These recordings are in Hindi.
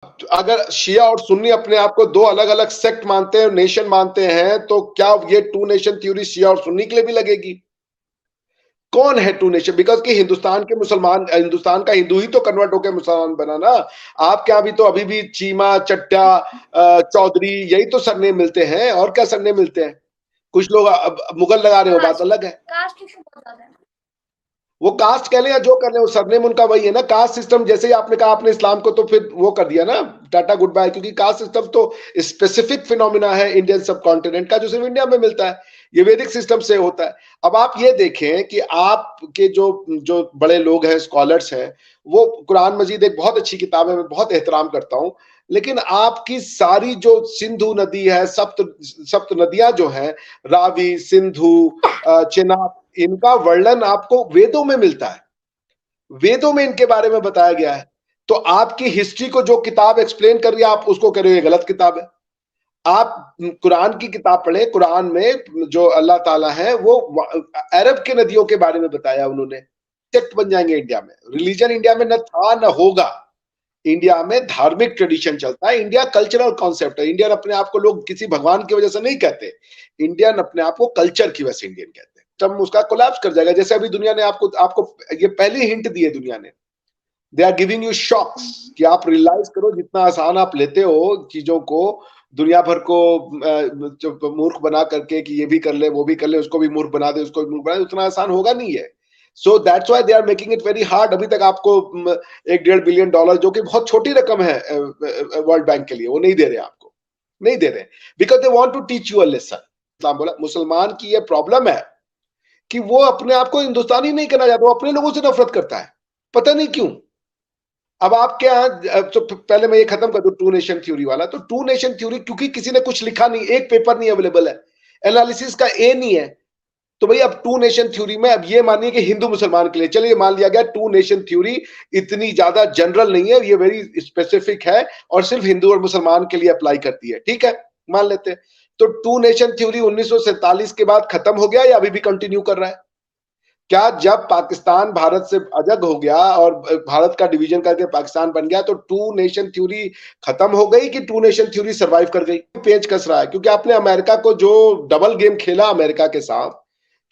अगर शिया और सुन्नी अपने आप को दो अलग अलग सेक्ट मानते हैं, नेशन मानते हैं, तो क्या ये टू नेशन थ्योरी शिया और सुन्नी के लिए भी लगेगी? कौन है टू नेशन? बिकॉज कि हिंदुस्तान के मुसलमान, हिंदुस्तान का हिंदू ही तो कन्वर्ट होकर मुसलमान बना ना। आपके यहाँ भी तो अभी भी चीमा, चट्टा, चौधरी, यही तो सरनेम मिलते हैं, और क्या सरनेम मिलते हैं? कुछ लोग अब मुगल लगा रहे हो, बात अलग है। कास्ट इशू बहुत ज्यादा है। वो कास्ट कह लें या जो कर लें, वो सरनेम उनका वही है ना, कास्ट सिस्टम। जैसे ही आपने कहा आपने इस्लाम को तो फिर वो कर दिया ना, टाटा गुड बाय, क्योंकि कास्ट सिस्टम तो स्पेसिफिक फिनोमिना है इंडियन सब कॉन्टिनेंट का, जो सिर्फ इंडिया में मिलता है। ये वैदिक सिस्टम से होता है। अब आप ये देखें कि आपके जो जो बड़े लोग हैं, स्कॉलर्स हैं, वो कुरान मजीद एक बहुत अच्छी किताब है, मैं बहुत एहतराम करता हूं, लेकिन आपकी सारी जो सिंधु नदी है, सप्त सप्त नदियां जो हैं, रावी, सिंधु, चेनाब, इनका वर्णन आपको वेदों में मिलता है। वेदों में इनके बारे में बताया गया है। तो आपकी हिस्ट्री को जो किताब एक्सप्लेन कर रही है, आप उसको कह रहे हो ये गलत किताब है। आप कुरान की किताब पढ़े, कुरान में जो अल्लाह ताला है वो अरब के नदियों के बारे में बताया उन्होंने। सेक्ट बन जाएंगे इंडिया में। रिलीजन इंडिया में न था न होगा। इंडिया में धार्मिक ट्रेडिशन चलता है। इंडिया कल्चरल कॉन्सेप्ट है। इंडियन अपने आप को लोग किसी भगवान की वजह से नहीं कहते। इंडियन अपने आप को कल्चर की वजह से इंडियन कहते हैं। तब उसका कोलैप्स कर जाएगा। जैसे अभी दुनिया ने आपको आपको ये पहली हिंट दी है दुनिया ने। They are giving you shocks कि आप रियलाइज करो, जितना आसान आप लेते हो चीजों को, दुनिया भर को मूर्ख बना करके कि ये भी कर ले, वो भी कर ले, उसको भी मूर्ख बना दे, उसको भी मूर्ख बना दे, उतना आसान होगा नहीं है। So that's why they are making it very hard. अभी तक आपको $1.5 बिलियन, जो कि बहुत छोटी रकम है वर्ल्ड बैंक के लिए, वो नहीं दे रहे आपको, नहीं दे रहे, because they want to teach you a lesson. Islam बोला, मुसलमान की ये प्रॉब्लम है कि वो अपने आप को हिंदुस्तानी नहीं करना चाहता, वो अपने लोगों से नफरत करता है, पता नहीं क्यों। अब आपके यहाँ तो पहले मैं ये खत्म कर दूं टू नेशन थ्योरी वाला। तो टू नेशन थ्योरी क्योंकि किसी ने कुछ लिखा नहीं, एक पेपर नहीं अवेलेबल है, एनालिसिस का ए नहीं है, तो भाई अब टू नेशन थ्योरी में अब ये मानिए कि हिंदू मुसलमान के लिए, चलिए मान लिया गया टू नेशन थ्योरी इतनी ज्यादा जनरल नहीं है, ये वेरी स्पेसिफिक है और सिर्फ हिंदू और मुसलमान के लिए अप्लाई करती है, ठीक है, मान लेते हैं। तो टू नेशन थ्योरी 1947 के बाद खत्म हो गया या अभी भी कंटिन्यू कर रहा है? क्या जब पाकिस्तान भारत से अलग हो गया और भारत का डिवीजन करके पाकिस्तान बन गया, तो टू नेशन थ्योरी खत्म हो गई कि टू नेशन थ्योरी सरवाइव कर गई? पेच कस रहा है क्योंकि आपने अमेरिका को जो डबल गेम खेला अमेरिका के साथ,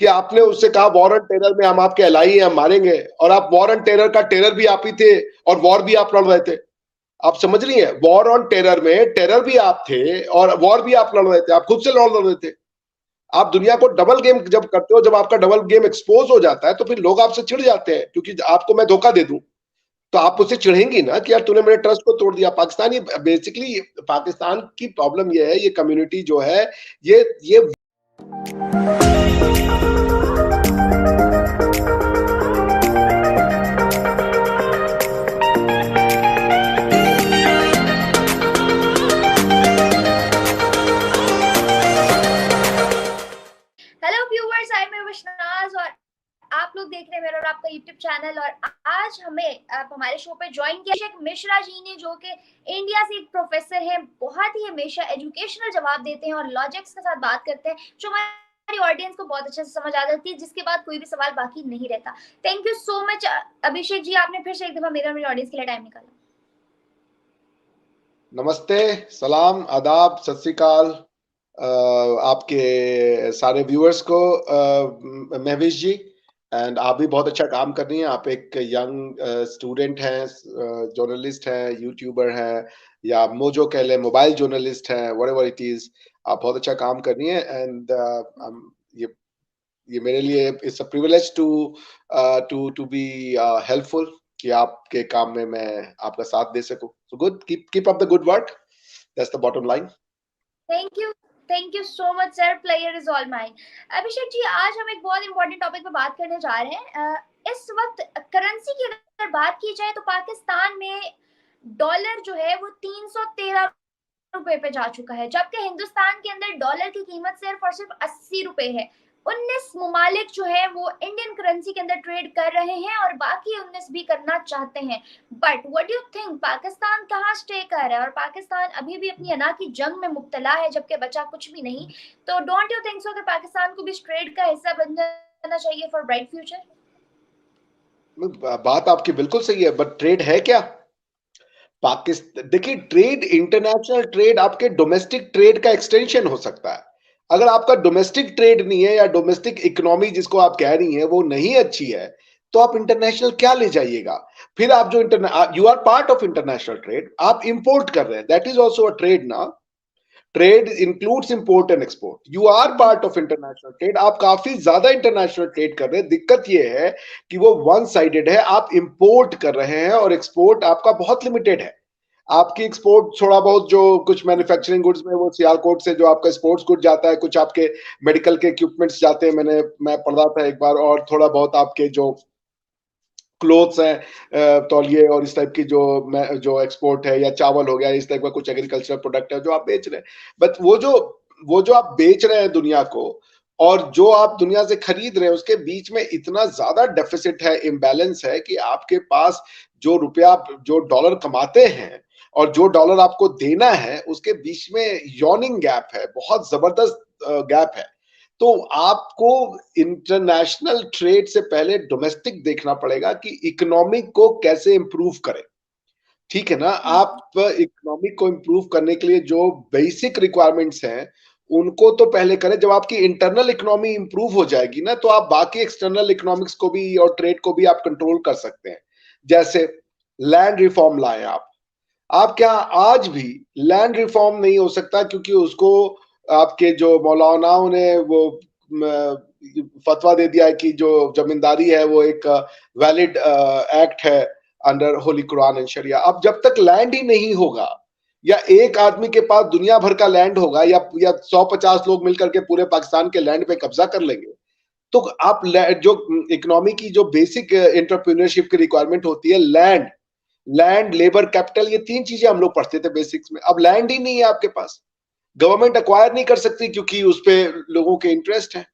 कि आपने उससे कहा वॉर ऑन टेरर में हम आपके एलाई हैं, हम मारेंगे, और आप वॉर ऑन टेरर का टेरर भी आप ही थे और वॉर भी आप लड़ रहे थे। आप समझ रही है? वॉर ऑन टेरर में टेरर भी आप थे और वॉर भी आप लड़ रहे थे, आप खुद से लड़ रहे थे। आप दुनिया को डबल गेम जब करते हो, जब आपका डबल गेम एक्सपोज हो जाता है, तो फिर लोग आपसे चिढ़ जाते हैं, क्योंकि आपको मैं धोखा दे दूं तो आप मुझसे चिढ़ेंगी ना कि यार तूने मेरे ट्रस्ट को तोड़ दिया। पाकिस्तान, ये बेसिकली पाकिस्तान की प्रॉब्लम ये है, ये कम्युनिटी जो है, ये हेलो व्यूअर्स, आई एम विश्वास और आप लोग देख रहे हैं मेरा और आपका यूट्यूब चैनल। और आज हमें हमारे शो पे ज्वाइन किया अभिषेक मिश्रा जी ने, जो कि इंडिया से एक प्रोफेसर है, बहुत ही हमेशा एजुकेशनल जवाब देते हैं और लॉजिक्स के साथ बात करते हैं, जो हमारी ऑडियंस को बहुत अच्छे से समझ आ जाती है, जिसके बाद कोई भी सवाल बाकी नहीं रहता। Thank you so much Abhishek ji, आपने फिर से एक दफा मेरा और मेरी ऑडियंस के लिए टाइम निकाला। नमस्ते, सलाम, आदाब, सत श्री अकाल आपके सारे व्यूअर्स को, महविश जी। एंड आप भी बहुत अच्छा काम कर रही हैं। आप एक यंग स्टूडेंट हैं, जर्नलिस्ट हैं, यूट्यूबर हैं, या मोजो कह लें, मोबाइल जर्नलिस्ट हैं, व्हाटएवर इट इज। आप बहुत अच्छा काम कर रही हैं। एंड ये ये मेरे लिए it's a privilege to to be helpful, कि आपके काम में मैं आपका साथ दे सकूं। So good, keep up the good work, that's the bottom line. Thank you so much sir, pleasure is all mine. Abhishek ji, आज हम एक बहुत इंपॉर्टेंट टॉपिक पे बात करने जा रहे हैं। इस वक्त करेंसी की अगर बात की जाए तो पाकिस्तान में डॉलर जो है वो 313 रुपए पे जा चुका है, जबकि हिंदुस्तान के अंदर डॉलर की कीमत सिर्फ और सिर्फ 80 रुपए है। 19 ममालिक जो है वो इंडियन करेंसी के अंदर ट्रेड कर रहे हैं और बाकी 19 भी करना चाहते हैं। But what do you think, Pakistan कहाँ स्टे कर रहा है? और पाकिस्तान अभी भी अपनी अना की जंग में मुब्तला है, जबकि बचा कुछ भी नहीं। तो डोंट यू थिंक सो कि पाकिस्तान को भी इस ट्रेड का हिस्सा बन जाना चाहिए फॉर ब्राइट फ्यूचर? बात आपकी बिल्कुल सही है, बट ट्रेड है क्या? पाकिस्तान देखिए, ट्रेड, इंटरनेशनल ट्रेड आपके डोमेस्टिक ट्रेड का एक्सटेंशन हो सकता है। अगर आपका डोमेस्टिक ट्रेड नहीं है या डोमेस्टिक इकोनॉमी जिसको आप कह रही हैं वो नहीं अच्छी है, तो आप इंटरनेशनल क्या ले जाइएगा? फिर आप जो you are part of international trade, आप इंपोर्ट कर रहे हैं, that is also a trade ना। Trade includes import and export. You are part of international trade, आप काफी ज्यादा इंटरनेशनल ट्रेड कर रहे हैं। दिक्कत यह है कि वो वन साइडेड है, आप इंपोर्ट कर रहे हैं और एक्सपोर्ट आपका बहुत लिमिटेड है। आपकी एक्सपोर्ट थोड़ा बहुत जो कुछ मैन्युफैक्चरिंग गुड्स में वो सियालकोट से जो आपका स्पोर्ट्स गुड जाता है, कुछ आपके मेडिकल के इक्विपमेंट्स जाते हैं, मैं पढ़ रहा था एक बार, और थोड़ा बहुत आपके जो क्लोथ्स हैं, तौलिए और इस टाइप की जो एक्सपोर्ट है, या चावल हो गया, इस टाइप का कुछ एग्रीकल्चर प्रोडक्ट है जो आप बेच रहे हैं। बट वो जो आप बेच रहे हैं दुनिया को और जो आप दुनिया से खरीद रहे हैं, उसके बीच में इतना ज्यादा डेफिसिट है, इम्बैलेंस है कि आपके पास जो रुपया, जो डॉलर कमाते हैं और जो डॉलर आपको देना है, उसके बीच में यॉर्निंग गैप है, बहुत जबरदस्त गैप है। तो आपको इंटरनेशनल ट्रेड से पहले डोमेस्टिक देखना पड़ेगा कि इकोनॉमिक को कैसे इंप्रूव करें। ठीक है ना? आप इकोनॉमिक को इंप्रूव करने के लिए जो बेसिक रिक्वायरमेंट्स हैं उनको तो पहले करें। जब आपकी इंटरनल इकोनॉमी इंप्रूव हो जाएगी ना, तो आप बाकी एक्सटर्नल इकोनॉमिक्स को भी और ट्रेड को भी आप कंट्रोल कर सकते हैं। जैसे लैंड रिफॉर्म लाए आप क्या आज भी लैंड रिफॉर्म नहीं हो सकता, क्योंकि उसको आपके जो मौलानाओं ने वो फतवा दे दिया है कि जो जमींदारी है वो एक वैलिड एक्ट है अंडर होली कुरान एंड शरिया। अब जब तक लैंड ही नहीं होगा, या एक आदमी के पास दुनिया भर का लैंड होगा, या 150 लोग मिलकर के पूरे पाकिस्तान के लैंड पे कब्जा कर लेंगे, तो आप जो इकोनॉमी की जो बेसिक एंटरप्रेन्योरशिप की रिक्वायरमेंट होती है, लैंड, लेबर, कैपिटल, ये 3 चीजें हम लोग पढ़ते थे बेसिक्स में। अब लैंड ही नहीं है आपके पास, गवर्नमेंट अक्वायर नहीं कर सकती क्योंकि उस पे लोगों के इंटरेस्ट है।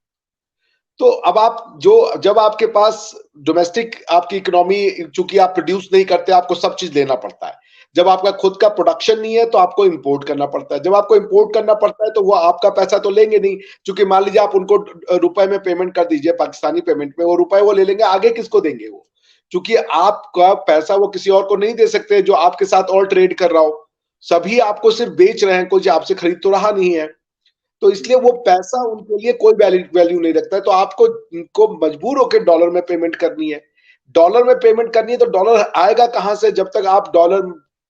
तो अब आप जब आपके पास डोमेस्टिक आपकी इकोनॉमी, चूंकि आप प्रोड्यूस नहीं करते, आपको सब चीज लेना पड़ता है। जब आपका खुद का प्रोडक्शन नहीं है तो आपको इंपोर्ट करना पड़ता है। जब आपको इंपोर्ट करना पड़ता है तो वो आपका पैसा तो लेंगे नहीं, क्योंकि मान लीजिए आप उनको रुपए में पेमेंट कर दीजिए, पाकिस्तानी पेमेंट में, वो रुपए वो ले लेंगे, आगे किसको देंगे वो? क्योंकि आपका पैसा वो किसी और को नहीं दे सकते जो आपके साथ और ट्रेड कर रहा हो। सभी आपको सिर्फ बेच रहे हैं, कोई आपसे खरीद तो रहा नहीं है। तो इसलिए वो पैसा उनके लिए कोई वैल्यू नहीं रखता है। तो आपको उनको मजबूर होकर डॉलर में पेमेंट करनी है। डॉलर में पेमेंट करनी है तो डॉलर आएगा कहां से जब तक आप डॉलर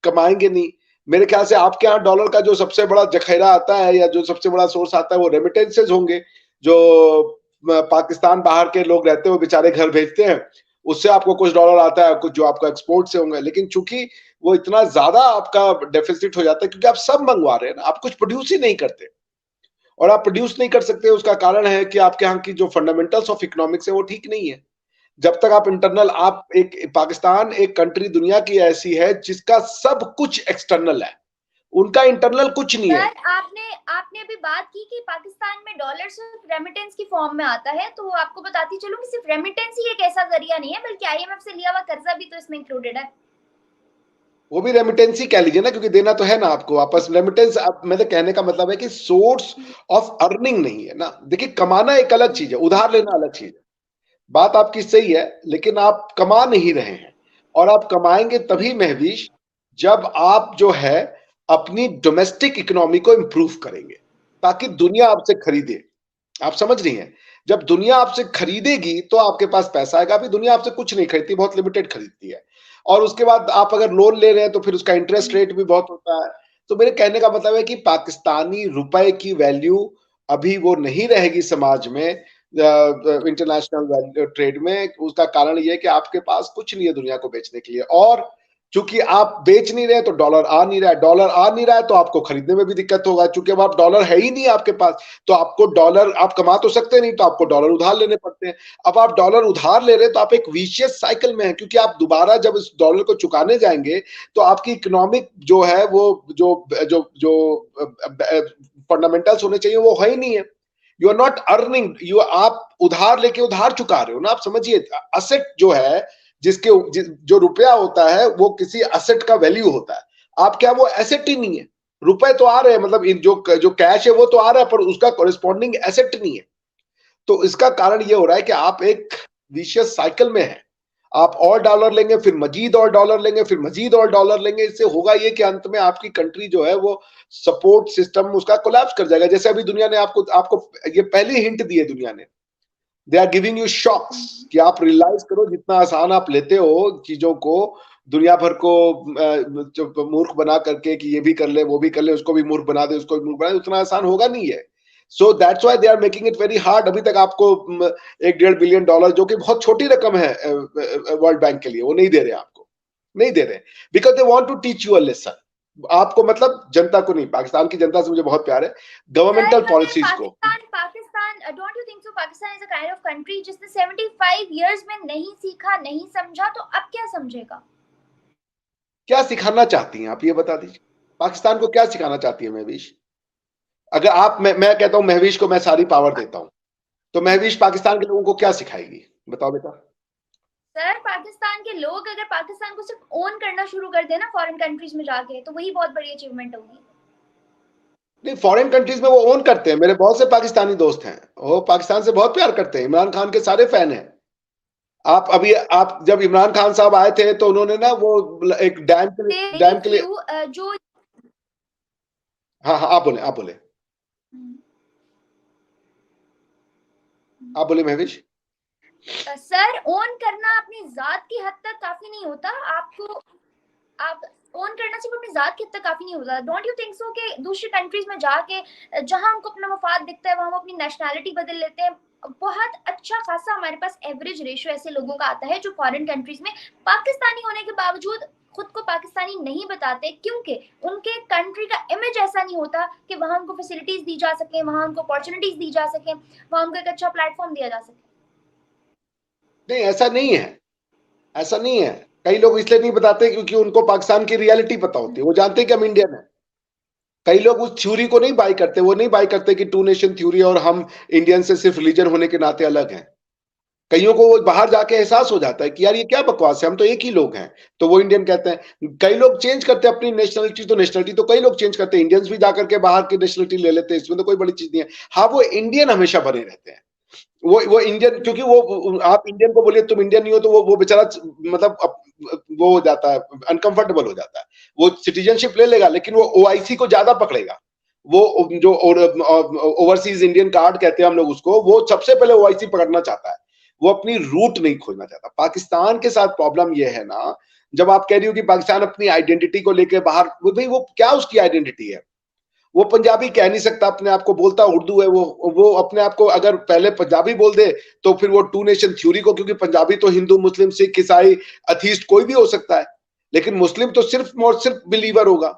कमाएंगे नहीं? मेरे ख्याल से आपके यहाँ डॉलर का जो सबसे बड़ा जखेरा आता है या जो सबसे बड़ा सोर्स आता है वो रेमिटेंसेज होंगे। जो पाकिस्तान बाहर के लोग रहते हैं वो बेचारे घर भेजते हैं, उससे आपको कुछ डॉलर आता है, कुछ जो आपका एक्सपोर्ट से होंगे। लेकिन चूंकि वो इतना ज्यादा आपका डेफिसिट हो जाता है क्योंकि आप सब मंगवा रहे हैं ना, आप कुछ प्रोड्यूस ही नहीं करते। और आप प्रोड्यूस नहीं कर सकते, उसका कारण है कि आपके यहाँ की जो फंडामेंटल्स ऑफ इकोनॉमिक्स है वो ठीक नहीं है। जब तक आप इंटरनल, आप एक पाकिस्तान एक कंट्री दुनिया की ऐसी है जिसका सब कुछ एक्सटर्नल है, उनका इंटरनल कुछ नहीं है। सर, आपने आपने अभी बात की कि पाकिस्तान में डॉलर सिर्फ रेमिटेंस की फॉर्म में आता है, तो आपको बताती चलूं कि सिर्फ रेमिटेंस ही एक ऐसा जरिया नहीं है, बल्कि आईएमएफ से लिया हुआ कर्जा भी तो इसमें इंक्लूडेड है। वो भी रेमिटेंस ही कह लीजिए ना, क्योंकि देना तो है ना आपको वापस। रेमिटेंस, मेरे कहने का मतलब है कि सोर्स ऑफ अर्निंग नहीं है ना। देखिए, कमाना एक अलग चीज है, उधार लेना अलग चीज है। बात आपकी सही है, लेकिन आप कमा नहीं रहे हैं। और आप कमाएंगे तभी महवीश जब आप जो है अपनी डोमेस्टिक इकोनॉमी को इंप्रूव करेंगे, ताकि दुनिया आपसे खरीदे। आप समझ रही हैं? जब दुनिया आपसे खरीदेगी तो आपके पास पैसा आएगा। अभी दुनिया आपसे कुछ नहीं खरीदती, बहुत लिमिटेड खरीदती है। और उसके बाद आप अगर लोन ले रहे हैं तो फिर उसका इंटरेस्ट रेट भी बहुत होता है। तो मेरे कहने का मतलब है कि पाकिस्तानी रुपए की वैल्यू अभी वो नहीं रहेगी समाज में, इंटरनेशनल ट्रेड में। उसका कारण ये है कि आपके पास कुछ नहीं है दुनिया को बेचने के लिए। और चूंकि आप बेच नहीं रहे तो डॉलर आ नहीं रहा है, डॉलर आ नहीं रहा है तो आपको खरीदने में भी दिक्कत होगा। चूंकि अब आप डॉलर है ही नहीं आपके पास, तो आपको डॉलर, आप कमा तो सकते नहीं, तो आपको डॉलर उधार लेने पड़ते हैं। अब आप डॉलर उधार ले रहे हैं तो आप एक विशियस साइकिल में हैं, क्योंकि आप दोबारा जब इस डॉलर को चुकाने जाएंगे तो आपकी इकोनॉमिक जो है वो जो जो जो फंडामेंटल्स होने चाहिए वो है ही नहीं है। यू आर नॉट अर्निंग, आप उधार लेके उधार चुका रहे हो ना। आप समझिए, असेट जो है, जो रुपया होता है वो किसी एसेट का वैल्यू होता है। आप क्या, वो एसेट ही नहीं है। रुपए तो आ रहे हैं, मतलब जो कैश है वो तो आ रहा है, पर उसका कॉरेस्पॉन्डिंग एसेट नहीं है। तो इसका कारण ये हो रहा है कि आप एक विशियस साइकिल में हैं। आप और डॉलर लेंगे, फिर मजीद और डॉलर लेंगे, फिर मजीद और डॉलर लेंगे। इससे होगा ये कि अंत में आपकी कंट्री जो है वो सपोर्ट सिस्टम उसका कोलैप्स कर जाएगा। जैसे अभी दुनिया ने आपको आपको ये पहली हिंट दी है दुनिया ने, they are giving you shocks कि आप रियलाइज करो जितना आसान आप लेते हो चीजों को, दुनिया भर को मूर्ख बना करके कि ये भी कर ले, वो भी कर ले, उसको भी मूर्ख बना दे, उसको भी मूर्ख बना दे, उतना आसान होगा नहीं है। So that's why they are making it very hard. अभी तक आपको $1.5 बिलियन जो कि बहुत छोटी रकम है वर्ल्ड बैंक के लिए, वो नहीं दे रहे आपको, नहीं दे रहे, because they want to teach you a lesson. आपको मतलब जनता को नहीं, पाकिस्तान की जनता से मुझे बहुत प्यार है, गवर्नमेंटल पॉलिसीज को। Pakistan don't you think so Pakistan is a kind of country जिसने 75 इयर्स में नहीं सीखा, नहीं समझा, तो अब क्या समझेगा? क्या सिखाना चाहती हैं आप, ये बता दीजिए, पाकिस्तान को क्या सिखाना चाहती है महवीश? अगर आप, मैं कहता हूं महवीश को मैं सारी पावर देता हूं, तो महवीश पाकिस्तान के लोगों को क्या सिखाएगी, बताओ बेटा। सर, पाकिस्तान के लोग अगर पाकिस्तान को सिर्फ ओन करना शुरू कर देना फॉरेन कंट्रीज में जाके, तो वही बहुत बड़ी अचीवमेंट होगी। नहीं, फॉरेन कंट्रीज में वो ओन करते हैं। मेरे बहुत से पाकिस्तानी दोस्त हैं, वो पाकिस्तान से बहुत प्यार करते हैं, इमरान खान के सारे फैन हैं। आप जब इमरान खान साहब आए थे तो उन्होंने ना वो एक डैम के लिए जो हाँ हाँ, आप बोले आप बोले महवीश। सर, ओन करना अपनी जात की हद तक काफी नहीं होता। आपको आप ओन करना सिर्फ अपनी जात की हद तक काफी नहीं होता। डोंट यू थिंक सो कि दूसरी कंट्रीज में जाके जहां हमको अपना मफाद दिखता है वहां हम अपनी नेशनैलिटी बदल लेते हैं। बहुत अच्छा खासा हमारे पास एवरेज रेशियो ऐसे लोगों का आता है जो फॉरेन कंट्रीज में पाकिस्तानी होने के बावजूद खुद को पाकिस्तानी नहीं बताते, क्योंकि उनके कंट्री का इमेज ऐसा नहीं होता कि वहां उनको फैसिलिटीज दी जा सके, वहां उनको अपॉर्चुनिटीज दी जा सके, वहां उनको एक अच्छा प्लेटफॉर्म दिया जा सके। नहीं, ऐसा नहीं है, ऐसा नहीं है। कई लोग इसलिए नहीं बताते क्योंकि उनको पाकिस्तान की रियलिटी पता होती है, वो जानते हैं कि हम इंडियन है। कई लोग उस थ्योरी को नहीं बाई करते, वो नहीं बाई करते कि टू नेशन थ्योरी और हम इंडियन से सिर्फ रिलीजन होने के नाते अलग हैं। कईयों को वो बाहर जाके एहसास हो जाता है कि यार ये क्या बकवास है, हम तो एक ही लोग हैं, तो वो इंडियन कहते हैं। कई लोग चेंज करते हैं अपनी नेशनलिटी, तो नेशनलिटी तो कई लोग चेंज करते हैं, इंडियंस भी जाकर के बाहर की नेशनलिटी ले लेते हैं, इसमें तो कोई बड़ी चीज नहीं है। हाँ, वो इंडियन हमेशा बने रहते हैं, वो इंडियन, क्योंकि वो आप इंडियन को बोलिए तुम इंडियन नहीं हो तो वो बेचारा मतलब वो हो जाता है, अनकंफर्टेबल हो जाता है। वो सिटीजनशिप ले लेगा लेकिन वो ओआईसी को ज्यादा पकड़ेगा। वो जो ओवरसीज इंडियन कार्ड कहते हैं हम लोग उसको, वो सबसे पहले ओआईसी पकड़ना चाहता है, वो अपनी रूट नहीं खोजना चाहता। पाकिस्तान के साथ प्रॉब्लम ये है ना, जब आप कह रही हो कि पाकिस्तान अपनी आइडेंटिटी को लेकर बाहर, भाई वो क्या उसकी आइडेंटिटी है? वो पंजाबी कह नहीं सकता अपने आप को, बोलता उर्दू है। वो अपने आप को अगर पहले पंजाबी बोल दे तो फिर वो टू नेशन थ्योरी को, क्योंकि पंजाबी तो हिंदू, मुस्लिम, सिख, ईसाई, अथीस्ट कोई भी हो सकता है, लेकिन मुस्लिम तो सिर्फ और सिर्फ बिलीवर होगा।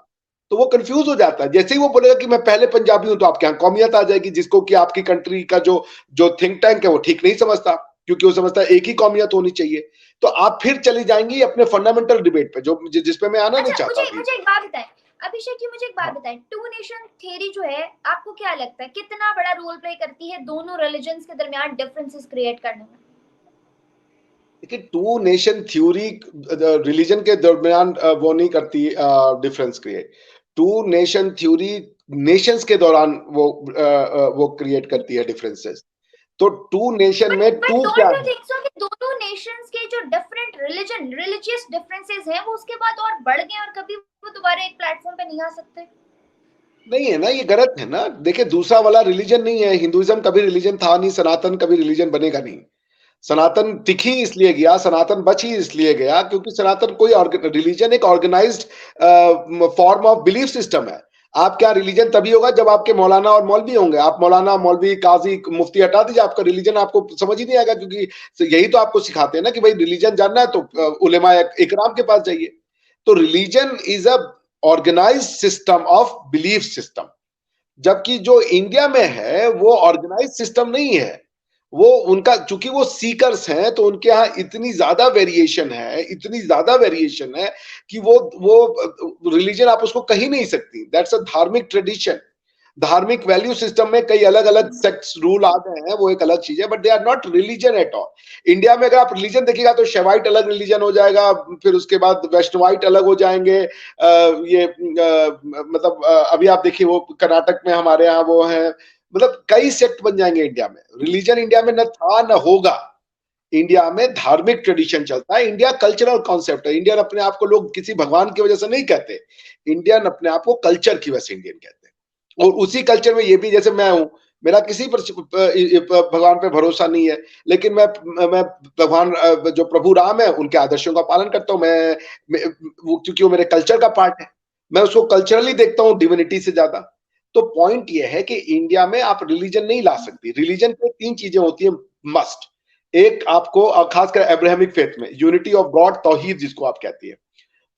तो वो कंफ्यूज हो जाता है। जैसे ही वो बोलेगा कि मैं पहले पंजाबी हूं, तो आपके यहाँ कौमियत आ जाएगी, जिसको कि आपकी कंट्री का जो जो थिंक टैंक है वो ठीक नहीं समझता, क्योंकि वो समझता है एक ही कौमियत होनी चाहिए। तो आप फिर चली जाएंगी अपने फंडामेंटल डिबेट पे, जो जिसपे मैं आना नहीं चाहता। मुझे एक बात बताएं अभिषेक जी, मुझे एक बात बताएं, टू नेशन थ्योरी जो है आपको क्या लगता है कितना बड़ा रोल प्ले करती है दोनों रिलीजन्स के दरमियान डिफरेंसेस क्रिएट करने में? देखिए, टू नेशन थ्योरी रिलीजन के दरमियान वो नहीं करती difference create. Two nation theory nations के दौरान वो क्रिएट करती है डिफरेंसेस। तो टू नेशन में टू क्या है? दोनों नेशंस के जो डिफरेंट रिलीजियस डिफरेंसेस हैं वो उसके बाद और बढ़ गए और कभी वो दोबारा एक प्लेटफॉर्म पे नहीं आ सकते? नहीं है ना, ये गलत है ना। देखिए, दूसरा वाला रिलीजन नहीं है। हिंदुइज्म कभी रिलीजन था नहीं, सनातन कभी रिलीजन बनेगा नहीं। सनातन तिखी इसलिए गया, सनातन बच ही इसलिए गया क्योंकि सनातन कोई रिलीजन एक organised form of belief system है। आप क्या, रिलीजन तभी होगा जब आपके मौलाना और मौलवी होंगे। आप मौलाना, मौलवी, काजी, मुफ्ती हटा दीजिए, आपका रिलीजन आपको समझ ही नहीं आएगा, क्योंकि यही तो आपको सिखाते हैं ना कि भाई रिलीजन जानना है तो उलेमा इकराम के पास जाइए। तो religion is a organised system of belief system, जबकि जो इंडिया में है वो ऑर्गेनाइज सिस्टम नहीं है। वो उनका, चूंकि वो सीकर्स हैं तो उनके यहाँ इतनी ज्यादा वेरिएशन है, इतनी ज्यादा वेरिएशन है कि वो रिलीजन आप उसको कहीं नहीं सकती। दैट्स अ धार्मिक ट्रेडिशन। धार्मिक वैल्यू सिस्टम में कई अलग अलग सेक्ट्स रूल आ गए हैं, वो एक अलग चीज है, but they are not religion at all. India में अगर आप रिलीजन देखिएगा तो शैवाइट अलग रिलीजन हो जाएगा, फिर उसके बाद वैष्णवाइट अलग हो जाएंगे। मतलब अभी आप देखिए वो कर्नाटक में हमारे यहाँ वो है, मतलब कई सेक्ट बन जाएंगे इंडिया में। रिलीजन इंडिया में न था न होगा। इंडिया में धार्मिक ट्रेडिशन चलता है, इंडिया कल्चरल कॉन्सेप्ट है। इंडियन अपने आप को लोग किसी भगवान की वजह से नहीं कहते, इंडियन अपने आप को कल्चर की वजह से इंडियन कहते हैं। और उसी कल्चर में ये भी, जैसे मैं हूं, मेरा किसी पर भगवान पे भरोसा नहीं है, लेकिन मैं भगवान जो प्रभु राम है उनके आदर्शों का पालन करता हूं। क्योंकि वो मेरे कल्चर का पार्ट है, मैं उसको कल्चरली देखता हूं डिविनिटी से ज्यादा। तो पॉइंट ये है कि इंडिया में आप रिलीजन नहीं ला सकती। रिलीजन पे 3 चीजें होती है मस्ट। एक आपको, खासकर अब्राहमिक फेथ में, यूनिटी ऑफ गॉड, तौहीद जिसको आप कहती है।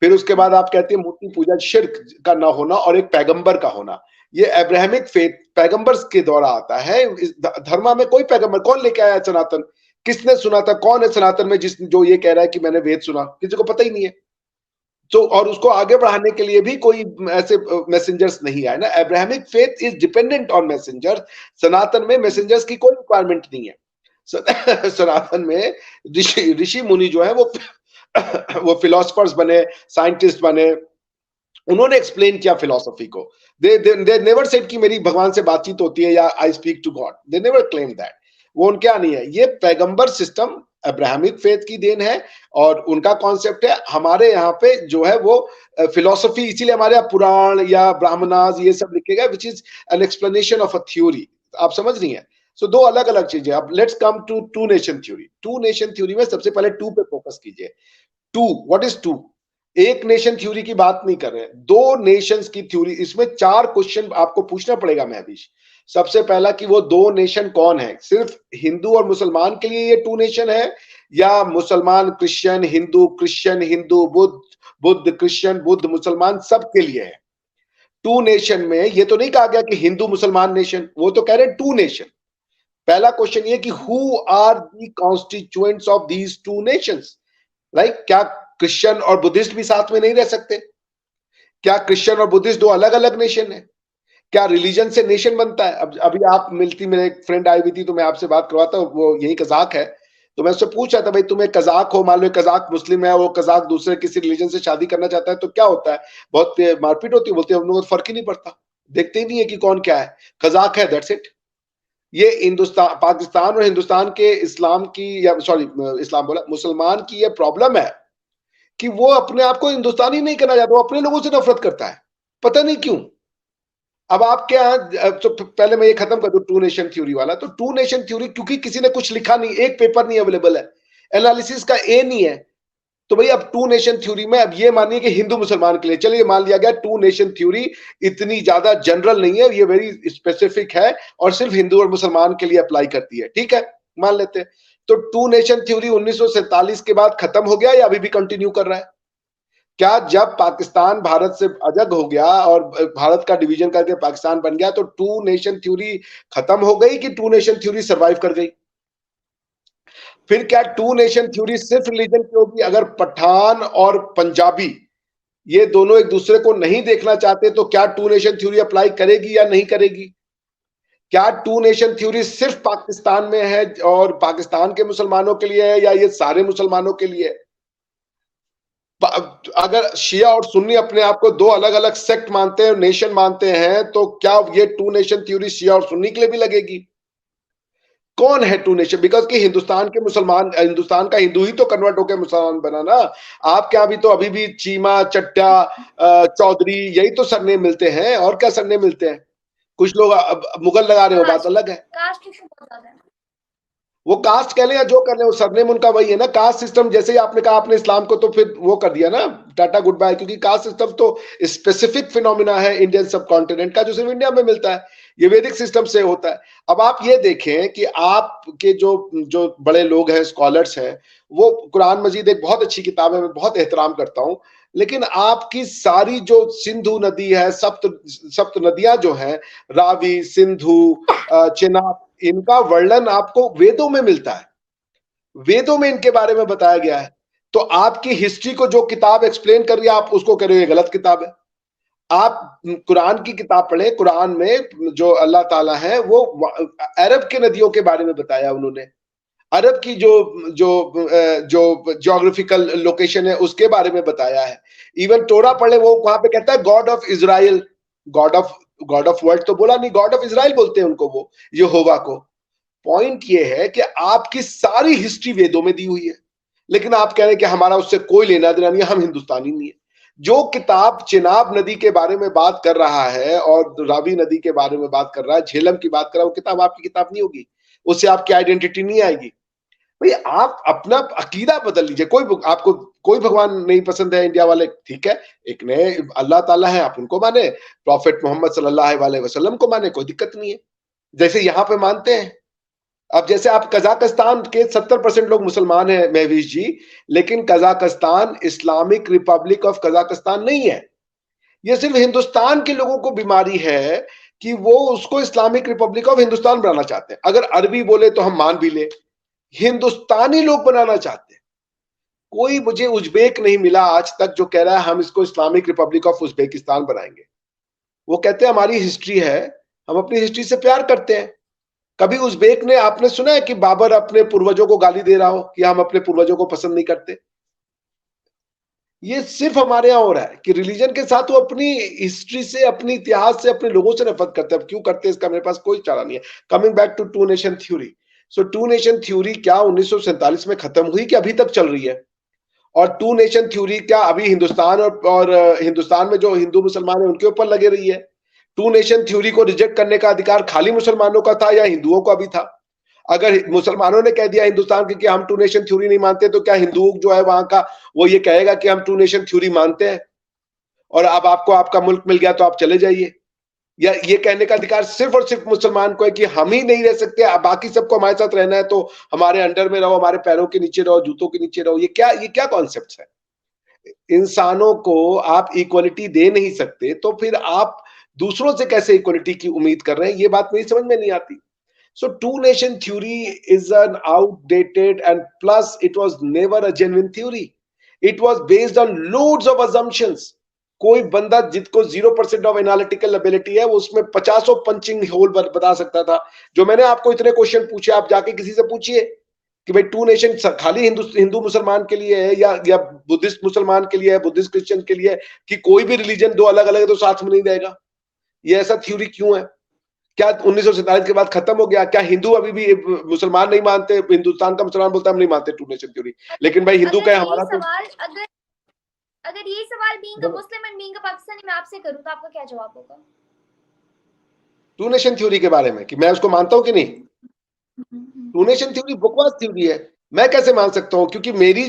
फिर उसके बाद आप कहती है मूर्ति पूजा, शिर्क का ना होना, और एक पैगंबर का होना। ये अब्राहमिक फेथ पैगंबर्स के द्वारा आता है। इस धर्म में कोई पैगंबर, कौन लेके आया सनातन? किसने सुना था? कौन है सनातन में जो ये कह रहा है कि मैंने वेद सुना? किसी को पता ही नहीं है। तो और उसको आगे बढ़ाने के लिए भी कोई ऐसे मैसेंजर्स नहीं आए ना। Abrahamic faith is dependent on messengers. Sanatan में मैसेंजर्स की कोई रिक्वायरमेंट नहीं है। सनातन में ऋषि मुनि जो है वो फिलोसफर्स बने, साइंटिस्ट बने, उन्होंने एक्सप्लेन किया फिलोसफी को। दे नेवर सेड कि मेरी भगवान से बातचीत होती है या I speak to God. They never claim that. वो उनके यहाँ नहीं है। ये पैगंबर सिस्टम अब्राहमिक फेथ की देन है और उनका कॉन्सेप्ट है। हमारे यहाँ पे जो है वो फिलोसफी, इसीलिए हमारे यहाँ पुराण या ब्राह्मणास ये सब लिखे गए, which is an explanation of a theory. आप समझ रही हैं? सो दो अलग अलग चीजें। अब let's come to two nation theory. Two nation theory में सबसे पहले टू पे फोकस कीजिए। Two, what is two? एक नेशन थ्योरी की बात नहीं कर रहे हैं, दो नेशंस की थ्योरी। इसमें 4 क्वेश्चन आपको पूछना पड़ेगा महबीश। सबसे पहला कि वो दो नेशन कौन है? सिर्फ हिंदू और मुसलमान के लिए ये टू नेशन है, या मुसलमान Christian, Hindu Christian, Hindu Buddha, Buddha Christian, Buddha मुसलमान, सबके लिए है? टू नेशन में ये तो नहीं कहा गया कि हिंदू मुसलमान नेशन, वो तो कह रहे हैं टू नेशन। पहला क्वेश्चन ये कि who are the constituents of these two nations? Right? क्या क्रिश्चियन और बुद्धिस्ट भी साथ में नहीं रह सकते? क्या क्रिश्चियन और बुद्धिस्ट दो अलग अलग नेशन है? क्या रिलीजन से नेशन बनता है? अब अभी आप मिलती, मेरे एक फ्रेंड आई हुई थी तो मैं आपसे बात करवाता, वो यही कजाक है, तो मैं उससे पूछा था, भाई तुम्हें कजाक हो, मान लो कजाक मुस्लिम है, वो कजाक दूसरे किसी रिलीजन से शादी करना चाहता है तो क्या होता है? बहुत मारपीट होती है। बोलते हैं हम लोगों को फर्क ही नहीं पड़ता, देखते ही नहीं है कि कौन क्या है, कजाक है, दैट्स इट। ये हिंदुस्तान, पाकिस्तान और हिंदुस्तान के इस्लाम की, या सॉरी इस्लाम बोला, मुसलमान की ये प्रॉब्लम है कि वो अपने आप को हिंदुस्तानी नहीं करना चाहता, वो अपने लोगों से नफरत करता है, पता नहीं क्यों। अब आप क्या, तो पहले मैं ये खत्म कर दूं टू नेशन थ्योरी वाला। तो टू नेशन थ्योरी क्योंकि किसी ने कुछ लिखा नहीं, एक पेपर नहीं अवेलेबल है, एनालिसिस का ए नहीं है, तो भाई अब टू नेशन थ्योरी में अब ये मानिए कि हिंदू मुसलमान के लिए, चलिए मान लिया गया टू नेशन थ्योरी इतनी ज्यादा जनरल नहीं है, ये वेरी स्पेसिफिक है और सिर्फ हिंदू और मुसलमान के लिए अप्लाई करती है, ठीक है, मान लेते हैं। तो टू नेशन थ्योरी 1947 के बाद खत्म हो गया या अभी भी कंटिन्यू कर रहा है? क्या जब पाकिस्तान भारत से अलग हो गया और भारत का डिवीजन करके पाकिस्तान बन गया तो टू नेशन थ्योरी खत्म हो गई कि टू नेशन थ्योरी सरवाइव कर गई? फिर क्या टू नेशन थ्योरी सिर्फ रिलीजन की होगी? अगर पठान और पंजाबी ये दोनों एक दूसरे को नहीं देखना चाहते तो क्या टू नेशन थ्योरी अप्लाई करेगी या नहीं करेगी? क्या टू नेशन थ्योरी सिर्फ पाकिस्तान में है और पाकिस्तान के मुसलमानों के लिए है, या ये सारे मुसलमानों के लिए है? अगर शिया और सुन्नी अपने आप को दो अलग अलग सेक्ट मानते हैं, नेशन मानते हैं, तो क्या ये टू नेशन थ्योरी शिया और सुन्नी के लिए भी लगेगी? कौन है टू नेशन? बिकॉज कि हिंदुस्तान के मुसलमान, हिंदुस्तान का हिंदू ही तो कन्वर्ट होकर मुसलमान बना ना। आपके यहाँ भी तो अभी भी चीमा, चट्टा, चौधरी, यही तो सरनेम मिलते हैं, और क्या सरनेम मिलते हैं? कुछ लोग मुगल लगा रहे हो, बात अलग है। कास्ट इशू बहुत ज्यादा है। वो कास्ट कह लें या जो कर लें, वो सरनेम उनका वही है ना। कास्ट सिस्टम, जैसे ही आपने कहा आपने इस्लाम को तो फिर वो कर दिया ना, टाटा गुड बाय, क्योंकि कास्ट सिस्टम तो स्पेसिफिक फिनोमिना है इंडियन सब कॉन्टिनेंट का, जो सिर्फ इंडिया में मिलता है। ये वैदिक सिस्टम से होता है। अब आप ये देखें कि आपके जो जो बड़े लोग हैं, स्कॉलर्स हैं, वो कुरान मजीद एक बहुत अच्छी किताब है, मैं बहुत एहतराम करता हूँ, लेकिन आपकी सारी जो सिंधु नदी है, सप्त नदियां जो हैं, रावी, सिंधु, चेनाब, इनका वर्णन आपको वेदों में मिलता है। वेदों में इनके बारे में बताया गया है। तो आपकी हिस्ट्री को जो किताब एक्सप्लेन कर रही है, आप उसको कह रहे हो ये गलत किताब है। आप कुरान की किताब पढ़े, कुरान में जो अल्लाह ताला है वो अरब के नदियों के बारे में बताया उन्होंने। अरब की जो जो जो ज्योग्राफिकल लोकेशन है उसके बारे में बताया है। इवन टोरा पढ़े, वो वहां पे कहता है God of Israel, God of world तो बोला नहीं, गॉड ऑफ इजराइल बोलते हैं उनको, वो यहोवा को। पॉइंट ये है कि आपकी सारी हिस्ट्री वेदों में दी हुई है, लेकिन आप कह रहे हैं कि हमारा उससे कोई लेना देना नहीं है, हम हिंदुस्तानी नहीं है। जो किताब चिनाब नदी के बारे में बात कर रहा है और रावी नदी के बारे में बात कर रहा है, झेलम की बात कर रहा है, वो किताब आपकी किताब नहीं होगी, उससे आपकी आइडेंटिटी नहीं आएगी। भाई आप अपना अकीदा बदल लीजिए। आपको कोई भगवान नहीं पसंद है इंडिया वाले, ठीक है, एक नए अल्लाह ताला है, आप उनको माने, प्रॉफिट मोहम्मद सल्लल्लाहु अलैहि वसल्लम को माने, कोई दिक्कत नहीं है, जैसे यहाँ पे मानते हैं। अब जैसे आप कजाकिस्तान के 70% लोग मुसलमान हैं महवीश जी, लेकिन Kazakhstan Islamic Republic of Kazakhstan नहीं है। ये सिर्फ हिंदुस्तान के लोगों को बीमारी है कि वो उसको इस्लामिक रिपब्लिक ऑफ हिंदुस्तान बनाना चाहते हैं। अगर अरबी बोले तो हम मान भी ले, हिंदुस्तानी लोग बनाना चाहते हैं। कोई मुझे उज्बेक नहीं मिला आज तक जो कह रहा है हम इसको इस्लामिक रिपब्लिक ऑफ उज्बेकिस्तान बनाएंगे। वो कहते हैं हमारी हिस्ट्री है, हम अपनी हिस्ट्री से प्यार करते हैं। कभी उज्बेक ने, आपने सुना है कि बाबर अपने पूर्वजों को गाली दे रहा हो कि हम अपने पूर्वजों को पसंद नहीं करते? ये सिर्फ हमारे यहां हो रहा है कि रिलीजन के साथ वो अपनी हिस्ट्री से, अपने इतिहास से, अपने लोगों से नफरत करते हैं। अब क्यों करते हैं इसका मेरे पास कोई चारा नहीं है। Coming back to two nation theory, so two nation theory क्या 1947 में खत्म हुई कि अभी तक चल रही है? और टू नेशन थ्योरी क्या अभी हिंदुस्तान और हिंदुस्तान में जो हिंदू मुसलमान है उनके ऊपर लगे रही है? टू नेशन थ्योरी को रिजेक्ट करने का अधिकार खाली मुसलमानों का था या हिंदुओं का भी था? अगर मुसलमानों ने कह दिया हिंदुस्तान के कि हम टू नेशन थ्योरी नहीं मानते, तो क्या हिंदू जो है वहां का वो ये कहेगा कि हम टू नेशन थ्योरी मानते हैं और अब आपको आपका मुल्क मिल गया तो आप चले जाइए? या ये कहने का अधिकार सिर्फ और सिर्फ मुसलमान को है कि हम ही नहीं रह सकते, बाकी सबको हमारे साथ रहना है तो हमारे अंडर में रहो, हमारे पैरों के नीचे रहो, जूतों के नीचे रहो? ये क्या कॉन्सेप्ट है? इंसानों को आप इक्वलिटी दे नहीं सकते तो फिर आप दूसरों से कैसे इक्वलिटी की उम्मीद कर रहे हैं? ये बात मेरी समझ में नहीं आती। So two nation theory is an outdated and plus it was never a genuine theory. It was based on loads of assumptions. कोई बंदा जिसको 0% ऑफ एनालिटिकल एबिलिटी है वो उसमें 50 पंचिंग होल बता सकता था। जो मैंने आपको इतने क्वेश्चन पूछे, आप जाके किसी से पूछिए कि भाई टू नेशन खाली हिंदू मुसलमान के लिए है या बुद्धिस्ट मुसलमान के लिए है, बुद्धिस्ट क्रिश्चियन के लिए है, कि कोई भी रिलीजन दो अलग अलग है तो साथ में नहीं रहेगा? ये ऐसा थ्योरी क्यों है? क्या 1947 के बाद खत्म हो गया? क्या हिंदू अभी भी मुसलमान नहीं मानते? हिंदुस्तान का मुसलमान बोलता है हम नहीं मानते टू नेशन थ्योरी, लेकिन भाई हिंदू का है हमारा। तो अगर ये सवाल being a Muslim and being a Pakistani मैं आपसे करूं तो आपका क्या जवाब होगा टू नेशन थ्योरी के बारे में, कि मैं उसको मानता हूं कि नहीं? टू नेशन थ्योरी बकवास थ्योरी है। मैं कैसे मान सकता हूं? क्योंकि मेरे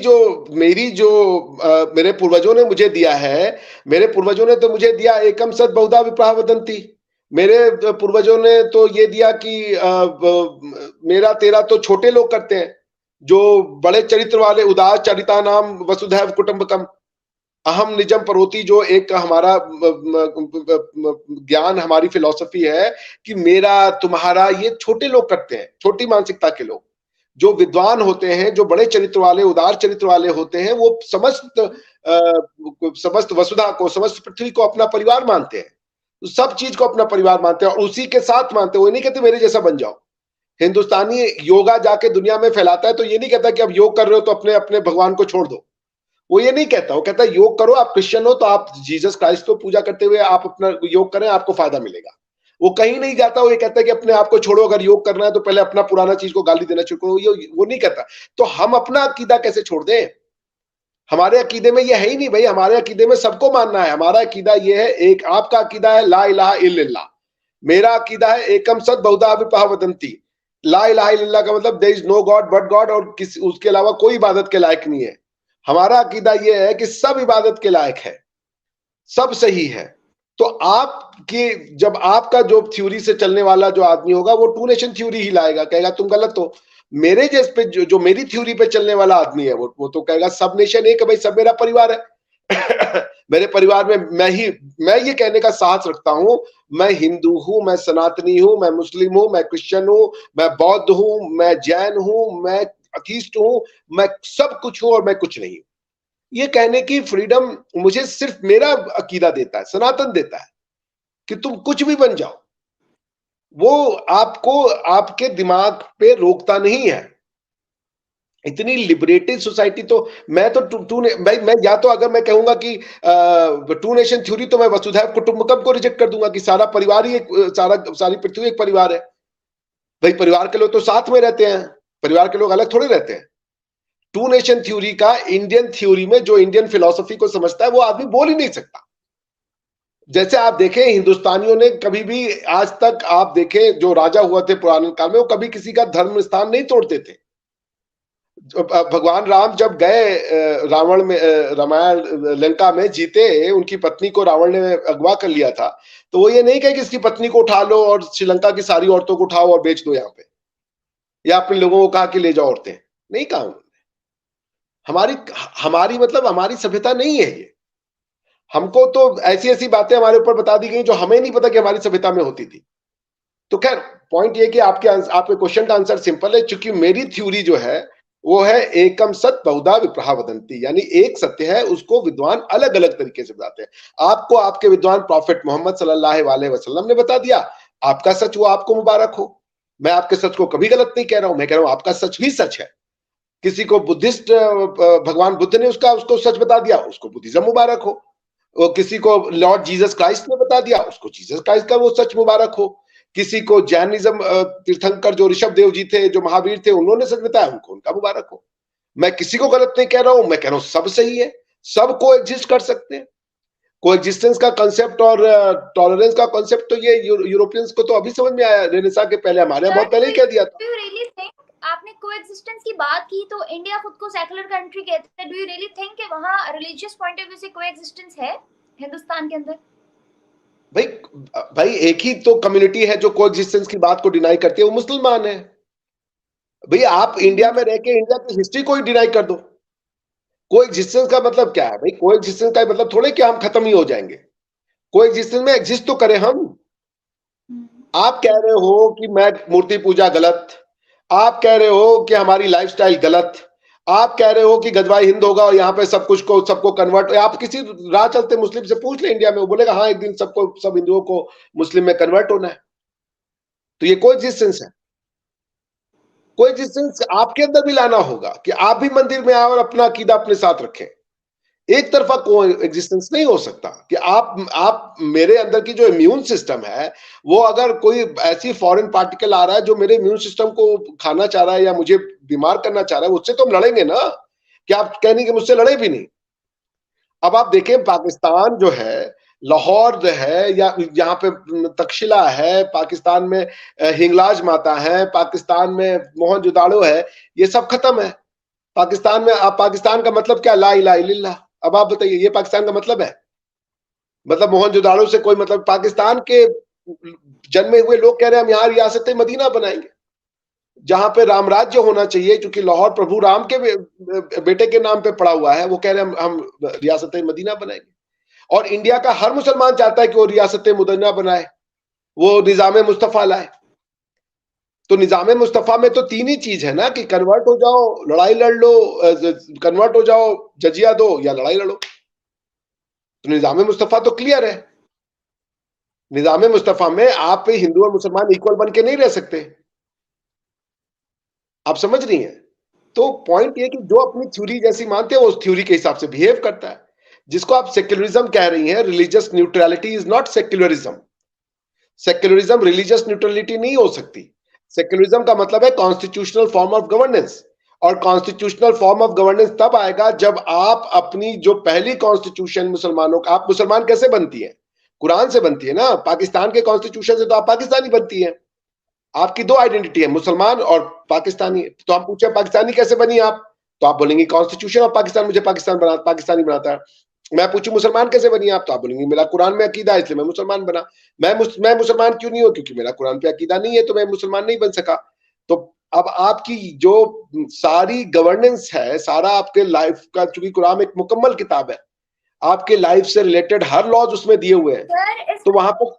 पूर्वजों ने मुझे दिया है, मेरे पूर्वजों ने तो मुझे दिया एकम सद बहुधा विप्राह वदंती। मेरे पूर्वजों ने तो ये दिया कि मेरा तेरा तो छोटे लोग करते हैं, जो बड़े चरित्र वाले उदार चरिता नाम वसुधैव कुटुंबकम अहम निजम परोती, जो एक हमारा ज्ञान, हमारी फिलॉसफी है कि मेरा तुम्हारा, ये छोटे लोग करते हैं, छोटी मानसिकता के लोग। जो विद्वान होते हैं, जो बड़े चरित्र वाले, उदार चरित्र वाले होते हैं, वो समस्त वसुधा को, समस्त पृथ्वी को अपना परिवार मानते हैं, सब चीज को अपना परिवार मानते हैं और उसी के साथ मानते हैं। वो नहीं कहते मेरे जैसा बन जाओ। हिंदुस्तानी योगा जाके दुनिया में फैलाता है तो ये नहीं कहता कि अब योग कर रहे हो तो अपने अपने भगवान को छोड़ दो। वो ये नहीं कहता, वो कहता है योग करो, आप क्रिश्चियन हो तो आप जीसस क्राइस्ट को पूजा करते हुए आप अपना योग करें, आपको फायदा मिलेगा। वो कहीं नहीं जाता, वो ये कहता है कि अपने आप को छोड़ो, अगर योग करना है तो पहले अपना पुराना चीज को गाली देना शुरू करो। वो नहीं कहता। तो हम अपना अकीदा कैसे छोड़ दें? हमारे अकीदे में ये है ही नहीं भाई। हमारे अकीदे में सबको मानना है। हमारा अकीदा ये है, एक आपका अकीदा है ला इलाहा इल्लल्लाह, मेरा अकीदा है एकम सत बहुधा विप्राह वदंती। ला इलाहा इल्लल्लाह का मतलब there is no God but God, और किसी उसके अलावा कोई इबादत के लायक नहीं है। हमारा अकीदा यह है कि सब इबादत के लायक है, सब सही है। तो आपकी, जब आपका जो थ्योरी से चलने वाला जो आदमी होगा वो टू नेशन थ्योरी ही लाएगा, कहेगा तुम गलत हो। मेरे जैसे पे जो मेरी थ्योरी पे चलने वाला आदमी है वो तो कहेगा सब नेशन एक है भाई, सब मेरा परिवार है। मेरे परिवार में मैं ये कहने का साहस रखता हूं, मैं हिंदू हूं, मैं सनातनी हूं, मैं मुस्लिम हूं, मैं क्रिश्चियन हूं, मैं बौद्ध हूं, मैं जैन हूं, मैं अथीस्ट हूं, मैं सब कुछ हूं और मैं कुछ नहीं हूं। ये कहने की फ्रीडम मुझे सिर्फ मेरा अकीदा देता है, सनातन देता है, कि तुम कुछ भी बन जाओ। वो आपको आपके दिमाग पे रोकता नहीं है। इतनी लिबरेटेड सोसाइटी तो मैं तो भाई मैं या तो अगर मैं कहूंगा कि टू नेशन थ्योरी तो मैं वसुधैव कुटुंबकम को रिजेक्ट कर दूंगा कि सारा परिवार ही एक, सारी पृथ्वी एक परिवार है। भाई परिवार के लोग तो साथ में रहते हैं, परिवार के लोग अलग थोड़े रहते हैं। टू नेशन थ्योरी का इंडियन थ्योरी में जो इंडियन फिलॉसफी को समझता है वो आदमी बोल ही नहीं सकता। जैसे आप देखें हिंदुस्तानियों ने कभी भी आज तक आप देखें जो राजा हुआ थे पुराने काल में वो कभी किसी का धर्म स्थान नहीं तोड़ते थे। भगवान राम जब गए रावण में रामायण लंका में जीते, उनकी पत्नी को रावण ने अगवा कर लिया था, तो वो ये नहीं कहे कि इसकी पत्नी को उठा लो और श्रीलंका की सारी औरतों को उठाओ और बेच दो यहाँ पे, या अपने लोगों को कहा कि ले जाओ औरतें, नहीं कहा उन्होंने। हमारी हमारी मतलब हमारी सभ्यता नहीं है ये। हमको तो ऐसी ऐसी बातें हमारे ऊपर बता दी गई जो हमें नहीं पता कि हमारी सभ्यता में होती थी। तो खैर पॉइंट ये कि आपके क्वेश्चन का आंसर सिंपल है, क्योंकि मेरी थ्योरी जो है वो है एकम सत बहुधा विप्रहा वदंती, यानी एक सत्य है उसको विद्वान अलग अलग तरीके से बताते हैं। आपको आपके विद्वान प्रॉफिट मोहम्मद सल्लल्लाहु अलैहि वसल्लम ने बता दिया, आपका सच वो आपको मुबारक हो। मैं आपके सच को कभी गलत नहीं कह रहा हूं, मैं कह रहा हूं आपका सच भी सच है। किसी को बुद्धिस्ट भगवान बुद्ध ने उसको सच बता दिया, उसको बुद्धिज्म मुबारक हो। वो किसी को लॉर्ड जीसस क्राइस्ट ने बता दिया, उसको जीसस क्राइस्ट का वो सच मुबारक हो। किसी को जैनिज्म तीर्थंकर जो ऋषभ देव जी थे, जो महावीर थे, उन्होंने सच बताया, उनको उनका मुबारक हो। मैं किसी को गलत नहीं कह रहा हूं, मैं कह रहा हूं सब सही है, सब को एग्जिस्ट कर सकते हैं। को एग्जिस्टेंस का कॉन्सेप्ट और टॉलरेंस का कॉन्सेप्ट तो ये यूरोपियंस को तो अभी समझ में आया, रेनेसां के पहले, हमारे यहाँ बहुत पहले ही कह दिया था। Do you really think, आपने कोएग्जिस्टेंस की बात की तो इंडिया खुद को सेकुलर कंट्री कहते हैं, डू यू रियली थिंक कि वहां रिलीजियस पॉइंट ऑफ व्यू से कोएग्जिस्टेंस है हिंदुस्तान के अंदर? भाई भाई एक ही तो कम्युनिटी है जो कोएग्जिस्टेंस की बात को डिनाई करती है, वो मुसलमान है। भैया आप इंडिया में रह के इंडिया की हिस्ट्री को ही डिनाई कर दो। कोएग्जिस्टेंस का मतलब क्या है भाई? कोएग्जिस्टेंस का मतलब थोड़े कि हम खत्म ही हो जाएंगे। कोएग्जिस्टेंस में एग्जिस्ट तो करें हम। आप कह रहे हो कि मैं मूर्ति पूजा गलत, आप कह रहे हो कि हमारी लाइफस्टाइल गलत, आप कह रहे हो कि गदवाई हिंद होगा और यहाँ पे सब कुछ को सबको कन्वर्ट, आप किसी राह चलते मुस्लिम से पूछ ले इंडिया में, वो बोलेगा हाँ एक दिन सबको सब हिंदुओं को मुस्लिम में कन्वर्ट होना है। तो ये कोएग्जिस्टेंस है। कोएग्जिस्टेंस आपके अंदर भी लाना होगा कि आप भी मंदिर में आओ और अपना अकीदा अपने साथ रखें। एक तरफा कोएग्जिस्टेंस नहीं हो सकता कि आप मेरे अंदर की जो इम्यून सिस्टम है वो अगर कोई ऐसी फॉरेन पार्टिकल आ रहा है जो मेरे इम्यून सिस्टम को खाना चाह रहा है या मुझे बीमार करना चाह रहा है, उससे तो हम लड़ेंगे ना। कि आप कहने कि मुझसे लड़े भी नहीं। अब आप देखें पाकिस्तान जो है, लाहौर है, या यहाँ पे तक्षशिला है, पाकिस्तान में हिंगलाज माता है, पाकिस्तान में मोहनजोदाड़ो है, ये सब खत्म है। पाकिस्तान में, आप पाकिस्तान का मतलब क्या? ला इलाहा इल्लल्लाह। अब आप बताइए ये पाकिस्तान का मतलब है? मतलब मोहनजोदाड़ो से कोई मतलब? पाकिस्तान के जन्मे हुए लोग कह रहे हैं हम यहाँ रियासत मदीना बनाएंगे, जहां पे राम राज्य होना चाहिए, क्योंकि लाहौर प्रभु राम के बेटे के नाम पे पड़ा हुआ है। वो कह रहे हैं हम रियासत मदीना बनाएंगे। और इंडिया का हर मुसलमान चाहता है कि वो रियासत मदीना बनाए, वो निजाम मुस्तफा लाए। तो निजाम मुस्तफा में तो तीन ही चीज है ना, कि कन्वर्ट हो जाओ, लड़ाई लड़ लो, कन्वर्ट हो जाओ, जजिया दो, या लड़ाई लड़ो। तो निजाम मुस्तफा तो क्लियर है। निजाम मुस्तफा में आप हिंदू और मुसलमान इक्वल बन के नहीं रह सकते। आप समझ रही हैं? तो पॉइंट ये कि जो अपनी थ्योरी जैसी मानते हैं वो उस थ्योरी के हिसाब से बिहेव करता है। जिसको आप सेक्युलरिज्म कह रही हैं, religious neutrality is not secularism. Secularism religious neutrality नहीं हो सकती। सेक्युलरिज्म का मतलब है कॉन्स्टिट्यूशनल फॉर्म ऑफ गवर्नेंस। और कॉन्स्टिट्यूशनल फॉर्म ऑफ गवर्नेंस तब आएगा जब आप अपनी जो पहली कॉन्स्टिट्यूशन मुसलमानों का, आप मुसलमान कैसे बनती है? कुरान से बनती है ना। पाकिस्तान के कॉन्स्टिट्यूशन से तो आप पाकिस्तानी बनती है। आपकी दो आइडेंटिटी है, मुसलमान और पाकिस्तानी। तो आप पूछे पाकिस्तानी कैसे बनी आप, तो आप बोलेंगे कॉन्स्टिट्यूशन ऑफ पाकिस्तान मुझे पाकिस्तानी बनाता है। मैं पूछूं मुसलमान कैसे बनी आप, तो आप बोलेंगे मेरा कुरान में अकीदा है इसलिए मैं मुसलमान बना। मैं मुसलमान क्यों नहीं हूं? क्योंकि मेरा कुरान पे अकीदा नहीं है, तो मैं मुसलमान नहीं बन सका। तो अब आपकी जो सारी गवर्नेंस है, सारा आपके लाइफ का, चूंकि कुरान एक मुकम्मल किताब है, आपके लाइफ से रिलेटेड हर लॉज उसमें दिए हुए हैं। तो वहां पर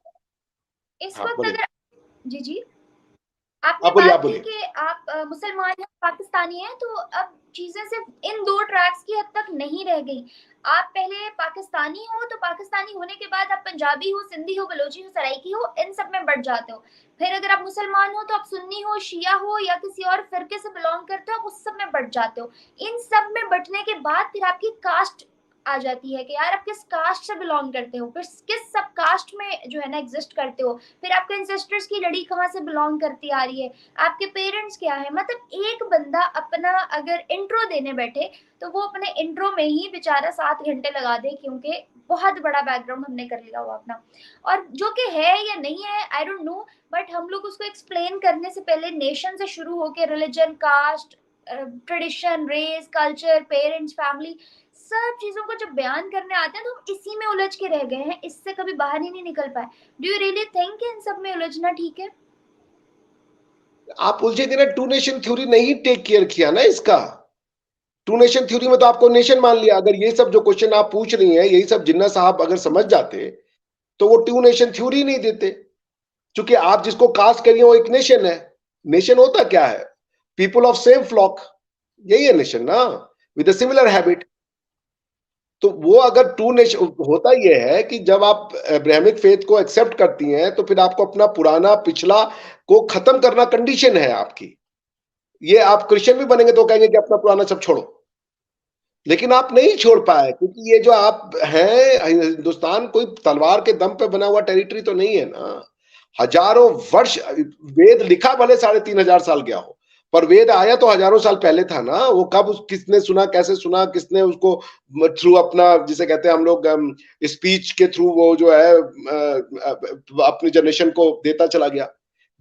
इस वक्त अगर जी जी आप आपने बोलिए, बात की कि आप मुसलमान हैं, पाकिस्तानी हैं, तो अब चीजें सिर्फ इन दो ट्रैक्स की हद तक नहीं रह गई। आप पहले पाकिस्तानी हो तो पाकिस्तानी होने के बाद आप पंजाबी हो, सिंधी हो, बलोची हो, सराइकी हो, इन सब में बढ़ जाते हो। फिर अगर आप मुसलमान हो तो आप सुन्नी हो, शिया हो, या किसी और फिरके से बिलोंग करते हो, आप उस सब में बढ़ जाते हो। इन सब में बटने के बाद फिर आपकी कास्ट आ जाती है कि यार आप किस कास्ट से बिलोंग करते हो, फिर किस सब कास्ट में जो है ना एग्जिस्ट करते हो, फिर आपके एंसेस्टर्स की लड़ी कहाँ से बिलोंग करती आ रही है, आपके पेरेंट्स क्या है। मतलब एक बंदा अपना अगर इंट्रो देने बैठे तो वो अपने इंट्रो में ही बेचारा 7 घंटे लगा दे, क्योंकि बहुत बड़ा बैकग्राउंड हमने कर लिया हुआ अपना, और जो कि है या नहीं है आई डोंट नो, बट हम लोग उसको एक्सप्लेन करने से पहले नेशन से शुरू होकर religion, caste, tradition, race, culture, parents, family, सब चीजों को जब बयान करने आते हैं तो हम इसी में उलझ के रह गए हैं, इससे कभी बाहर ही नहीं निकल पाए। Do you really think in सब में उलझना ठीक है? आप उलझे थे ना, टू नेशन थ्योरी नहीं टेक केयर किया ना इसका। टू नेशन थ्योरी में तो आपको नेशन मान लिया। अगर ये सब जो क्वेश्चन आप पूछ रही हैं यही सब जिन्ना साहब अगर समझ जाते तो वो टू नेशन थ्योरी नहीं देते। क्योंकि आप जिसको कास्ट करिए वो एक नेशन है। नेशन होता क्या है? पीपल ऑफ सेम फ्लॉक, यही है नेशन ना, विद सिमिलर हैबिट। तो वो अगर टू नेशन होता, ये है कि जब आप ब्राह्मिक फेथ को एक्सेप्ट करती हैं तो फिर आपको अपना पुराना पिछला को खत्म करना कंडीशन है आपकी। ये आप क्रिश्चियन भी बनेंगे तो कहेंगे कि अपना पुराना सब छोड़ो, लेकिन आप नहीं छोड़ पाए क्योंकि ये जो आप हैं, हिंदुस्तान कोई तलवार के दम पे बना हुआ टेरिटरी तो नहीं है ना। हजारों वर्ष वेद लिखा भले 3500 साल गया हो, पर वेद आया तो हजारों साल पहले था ना। वो कब किसने सुना, कैसे सुना, किसने उसको थ्रू अपना जिसे कहते हैं हम लोग स्पीच के थ्रू वो जो है अपनी जनरेशन को देता चला गया।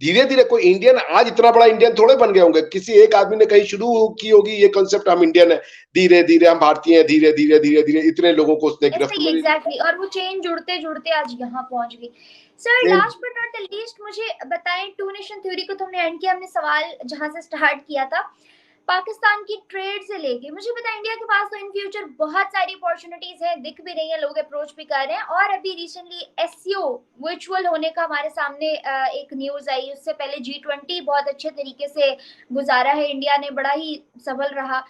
धीरे धीरे कोई इंडियन आज इतना बड़ा इंडियन थोड़े बन गए होंगे, किसी एक आदमी ने कहीं शुरू की होगी ये कॉन्सेप्ट, हम इंडियन है, धीरे धीरे हम भारतीय हैं, धीरे धीरे धीरे धीरे इतने लोगों को उसने गिरफ्त में। एग्जैक्टली, और वो चेन जुड़ते जुड़ते आज यहाँ पहुंच गई। Sir last but not the least मुझे बताएं, टू नेशन थ्योरी को तो हमने एंड किया, हमने सवाल जहां से स्टार्ट किया था पाकिस्तान की ट्रेड से लेके, मुझे पता है इंडिया के पास तो इन फ्यूचर बहुत सारी अपॉर्चुनिटीज हैं, दिख भी रही हैं, लोग अप्रोच भी कर रहे हैं, और अभी रिसेंटली एससीओ वर्चुअल होने का हमारे सामने एक न्यूज आई। उससे पहले G20 बहुत अच्छे तरीके से गुजारा है इंडिया ने, बड़ा ही सफल रहा।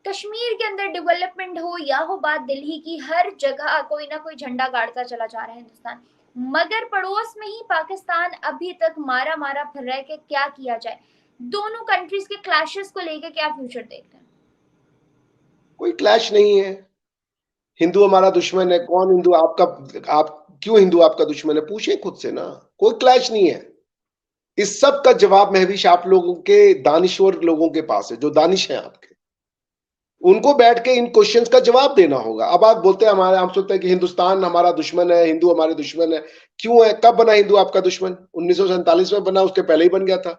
कश्मीर के अंदर डेवलपमेंट हो या हो बात दिल्ली की, हर जगह कोई ना कोई झंडा गाड़ता चला जा रहा है हिंदुस्तान, मगर पड़ोस में ही पाकिस्तान अभी तक मारा मारा फिर रहा है कि क्या किया जाए। दोनों कंट्रीज के क्लैशेस को लेके क्या फ्यूचर देखते हैं? कोई क्लैश नहीं है। हिंदू हमारा दुश्मन है, कौन हिंदू आपका, आप क्यों हिंदू आपका दुश्मन है, पूछे खुद से ना। कोई क्लैश नहीं है। इस सब का जवाब महविश आप लोगों के दानिश्वर लोगों के पास है, जो दानिश है आपके, उनको बैठ के इन क्वेश्चंस का जवाब देना होगा। अब आप बोलते हैं हमारे, हम सोचते हैं कि हिंदुस्तान हमारा दुश्मन है, हिंदू हमारे दुश्मन है। क्यों है? कब बना हिंदू आपका दुश्मन? 1947 में बना, उसके पहले ही बन गया था।